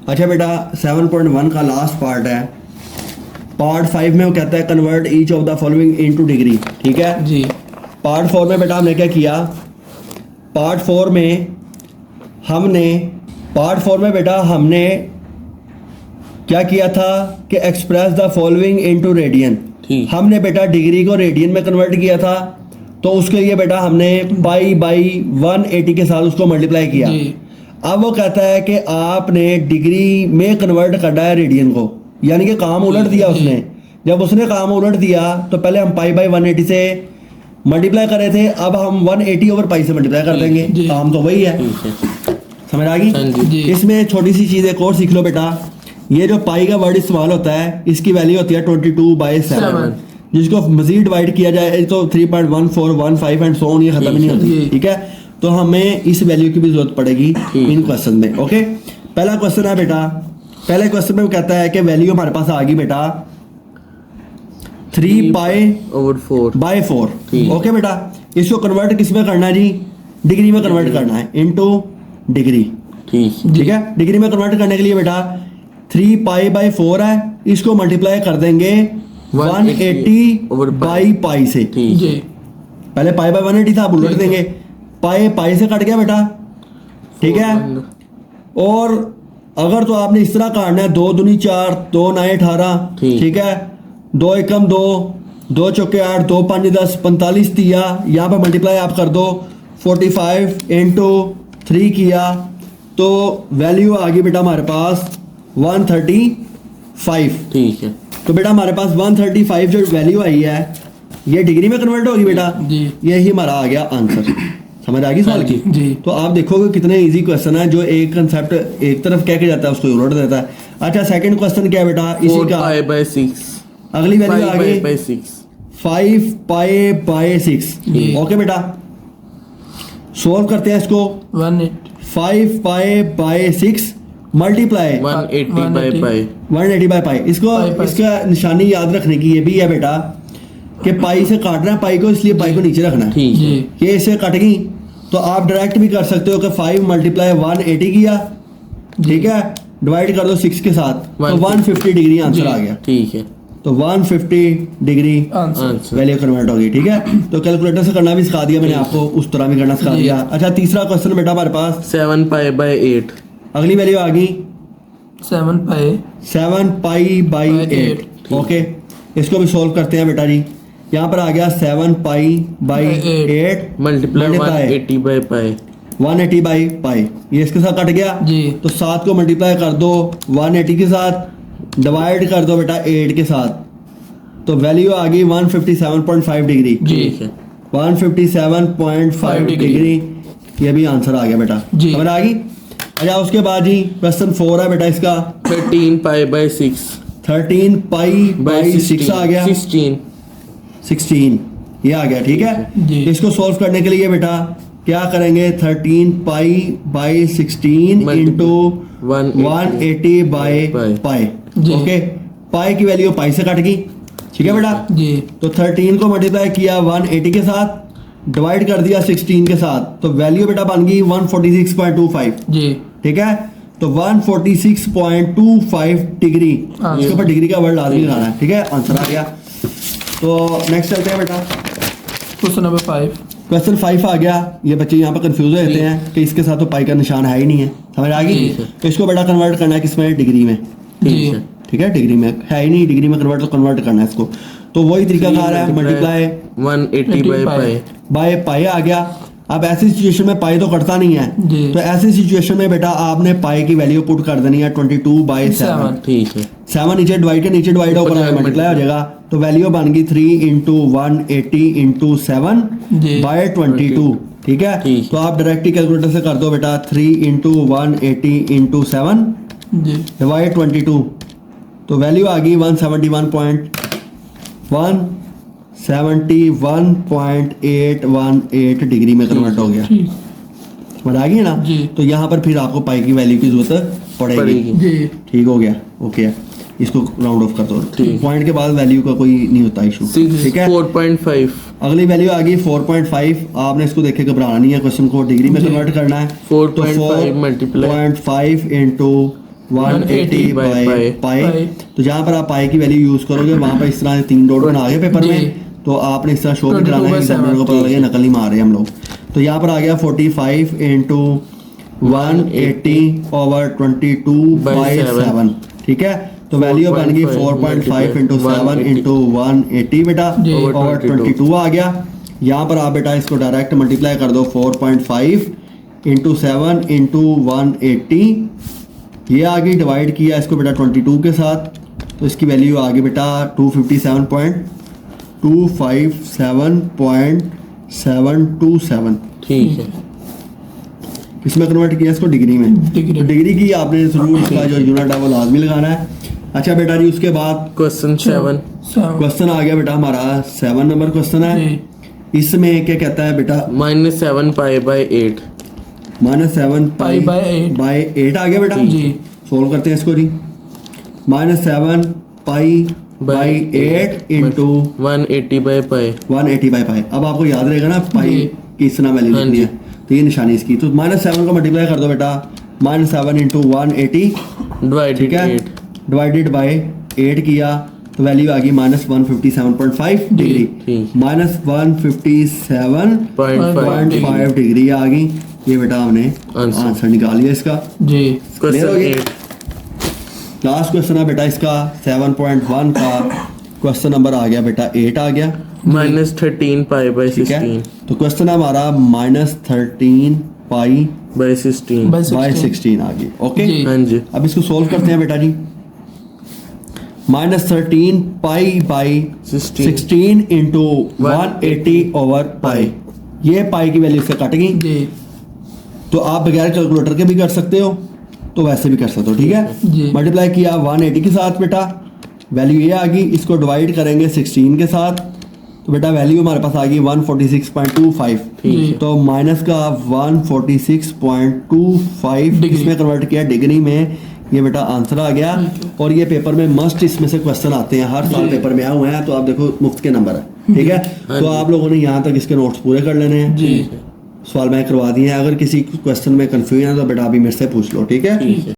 अच्छा बेटा 7.1 का लास्ट पार्ट है, पार्ट 5 में वो कहता है convert each of the following into degree, ठीक है जी। पार्ट 4 में बेटा हमने क्या किया, पार्ट 4 में हमने क्या किया था कि express the following into radian, हमने बेटा डिग्री को रेडियन में कन्वर्ट किया था, तो उसके लिए बेटा हमने पाई बाई 180 के साथ उसको मल्टीप्लाई किया। अब वो कहता है कि आपने डिग्री में कन्वर्ट करना है रेडियन को, यानी कि काम उलट दिया उसने। जब उसने काम उलट दिया तो पहले हम पाई बाई 180 से मल्टीप्लाई कर रहे थे, अब हम 180 ओवर पाई से मल्टीप्लाई कर देंगे, काम तो वही है। समझ आ गई? इसमें छोटी सी चीज़ एक और सीख लो बेटा, ये जो पाई का वर्ड इस्तेमाल होता है इसकी वैल्यू होती है 22/7, जिसको मजीद डिवाइड किया जाए तो 3.1415 एंड सो ऑन, ये खत्म ही नहीं होती, ठीक है। तो हमें इस वैल्यू की भी जरूरत पड़ेगी इन क्वेश्चन में। ओके, पहला क्वेश्चन है बेटा, पहले क्वेश्चन में वो कहता है कि वैल्यू हमारे पास आ गई बेटा 3π/4। ओके बेटा, इसको कन्वर्ट किस में करना है जी, डिग्री में कन्वर्ट करना है, इनटू डिग्री, ठीक है। डिग्री में कन्वर्ट करने के लिए बेटा 3π/4 है, इसको मल्टीप्लाई कर देंगे 180/π से। पहले π/180 था, अब उलट देंगे, पाई से कट गया बेटा, ठीक है। और अगर तो आपने इस तरह काटना है 2 दूनी 4, 2 9 18, ठीक है, 2 एकम 2, 2 चौके 8, 2 5 10, 45 दिया, यहाँ पे मल्टीप्लाई आप कर दो 45 इंटू 3 किया, तो वैल्यू आ गई बेटा हमारे पास 135, ठीक है। तो बेटा हमारे पास 135 जो वैल्यू आई है ये डिग्री में कन्वर्ट होगी बेटा, यही हमारा आ गया आंसर। समझ आ गई सवाल की? तो आप देखोगे कितने इजी क्वेश्चन है, जो एक कंसेप्ट एक तरफ कह के जाता है उसको उलट देता है। अच्छा सेकंड क्वेश्चन क्या है बेटा, इसी का 4π/6, अगली वैल्यू आ गई 5π/6। ओके बेटा, सोल्व करते हैं इसको। 5π/6 मल्टीप्लाई 180/π। इसको इसका निशानी याद रखने की ये भी है बेटा कि पाई से काटना है पाई को, इसलिए पाई को नीचे रखना है। ये इसे कट गई तो आप डायरेक्ट भी कर सकते हो कि 5 × 180 किया, ठीक है, डिवाइड कर दो 6 के साथ, तो 150 डिग्री आंसर आ गया, ठीक है। तो 150 डिग्री वैल्यू कन्वर्ट होगी, ठीक है। तो कैलकुलेटर से करना भी सिखा दिया मैंने आपको, उस तरह भी करना सिखा दिया। अच्छा तीसरा क्वेश्चन बेटा हमारे पास 7π/8, अगली वैल्यू आ गई 7π/8। ओके, इसको भी सोल्व करते हैं बेटा जी। यहाँ पर आ गया 7π/8 मल्टीप्लाई 180/π, ये इसके साथ कट गया जी। तो 7 को मल्टीप्लाई कर दो 180 के साथ, डिवाइड कर दो बेटा 8 के साथ, तो वैल्यू आ गई 157.5 डिग्री, 157.5 डिग्री, ये भी आंसर आ गया बेटा, समझ आ गई। अच्छा उसके बाद जी क्वेश्चन 4 है बेटा, इसका 13π/6, 13π/6 आ गया, 16 ये आ गया, ठीक है। इसको सोल्व करने के लिए बेटा क्या करेंगे, 13π/16 इंटू 180/π। ओके, पाई की वैल्यू पाई से कट गई, ठीक है बेटा जी। तो 13 को मल्टीप्लाई किया 180 के साथ, डिवाइड कर दिया 16 के साथ, तो वैल्यू बेटा बन गई 146.25 जी, ठीक है। तो 146.25 डिग्री, इसके ऊपर डिग्री का वर्ड लाजमी लगाना है, ठीक है, आंसर आ गया। तो नेक्स्ट चलते हैं बेटा, क्वेश्चन नंबर 5। क्वेश्चन 5 आ गया। ये बच्चे यहाँ पर कंफ्यूज हो जाते हैं कि इसके साथ तो पाई का निशान है ही नहीं है, समझ आ गई। तो इसको बेटा कन्वर्ट करना है किसमें, डिग्री में, ठीक है, डिग्री में है ही नहीं, डिग्री में कन्वर्ट तो कन्वर्ट करना है इसको, तो वही तरीका कार है, मल्टीप्लाई 180/π आ गया। अब ऐसी सिचुएशन में पाई तो कटता नहीं है, तो ऐसी सिचुएशन में बेटा आपने पाई की वैल्यू पुट कर देनी है 22/7, ठीक है। 7 नीचे डिवाइड के नीचे डिवाइड होकर मल्टीप्लाई हो जाएगा, तो वैल्यू बन गई 3 × 180 × 7/22, ठीक है। तो आप डायरेक्टली कैलकुलेटर से कर दो बेटा, 3 × 180 × 7 डिवाइड 22, तो वैल्यू आ गई 171.818 डिग्री में कन्वर्ट हो गया, समझ आ गई ना। तो यहाँ पर फिर आपको पाई की वैल्यू की जरूरत पड़ेगी, ठीक हो गया, ओके। इसको राउंड ऑफ कर दो, पॉइंट के बाद वैल्यू का कोई नहीं होता इशू, ठीक है। 4.5, अगली वैल्यू आ गई 4.5। आपने इसको देखे घबराना नहीं है, क्वेश्चन को डिग्री में कन्वर्ट करना है, 4.5 मल्टीप्लाई 0.5 इंटू 180 बाय पाई। पाई। तो जहाँ पर आप पाई की वैल्यू यूज करोगे वहाँ पर इस तरह से 3 डॉट बना गए पेपर जी। में, तो आपने इस तरह शो भी 22 कराना है, by एग्जामिनर को पता लगे नकल नहीं मार रहे हम लोग। तो यहाँ पर आ गया 45 इंटू 180 ओवर 22 बाई 7, ठीक है। तो वैल्यू बन गई 4.5 इंटू 7 इंटू 180 बेटा जी। ओवर 22 आ गया। यहाँ पर आप बेटा इसको डायरेक्ट मल्टीप्लाई कर दो 4.5 इंटू 7 इंटू 180, ये आ गई, डिवाइड किया इसको बेटा 22 के साथ, तो इसकी वैल्यू आ गई बेटा 257.727 ठीक है। इसमें कन्वर्ट किया इसको डिग्री में। डिग्री। तो डिग्री की आपने जरूर इसका जो यूनिट है वो लाजमी लगाना है। अच्छा बेटा जी, उसके बाद क्वेश्चन 7 क्वेश्चन आ गया बेटा हमारा 7 नंबर क्वेश्चन है। जी। इसमें क्या कहता है बेटा, -7 pi by 8। -7 pi by 8 by 8 आ गया बेटा। जी। सोल्व करते हैं इसको जी। -7 pi by 8 into 180 by pi. 180 by pi. अब आपको याद रहेगा ना पाई जी। की इस तरह वैल्यू हाँ लिखनी जी। है, तो ये निशानी इसकी। तो -7 को मल्टीप्लाई कर दो बेटा, -7 इंटू 180, ठीक डिवाइडेड है, 8। डिवाइडेड बाय 8 किया तो वैल्यू आ गई -157.5 डिग्री, ठीक। -157.5 डिग्री आ गई। ये बेटा हमने आंसर। आंसर निकाल लिया इसका। जी। क्वेश्चन हो गया? 8 लास्ट क्वेश्चन है बेटा इसका 7.1 का क्वेश्चन नंबर आ गया बेटा 8 आ गया, -13 पाई बाय ठीक है। 16 तो क्वेश्चन हमारा -13 पाई बाय 16। बाय बाय 16 16 आ गई। ओके, जी। हाँ जी। अब इसको सोल्व करते हैं बेटा जी। -13 पाई बाई 16 इंटू 180 ओवर पाई, ये पाई की वैल्यू से कट गई। जी। तो आप बगैर कैलकुलेटर के भी कर सकते हो, तो वैसे भी कर सकते हो, ठीक जी। है। मल्टीप्लाई किया 180 के साथ बेटा, वैल्यू ये आ गई। इसको डिवाइड करेंगे 16 के साथ, तो बेटा वैल्यू हमारे पास आ गई 146.25। ठीक है। तो माइनस का 146.25 डिग्री। इसमें कन्वर्ट किया डिग्री में, ये बेटा आंसर आ गया। और ये पेपर में मस्ट इसमें से क्वेश्चन आते हैं, हर साल पेपर में आए हुए हैं, तो आप देखो मुफ्त के नंबर है, ठीक है। तो आप लोगों ने यहाँ तक इसके नोट्स पूरे कर लेने हैं, जी। सवाल मैं करवा दिए हैं। अगर किसी क्वेश्चन में कंफ्यूजन है तो बेटा अभी मेरे से पूछ लो, ठीक है।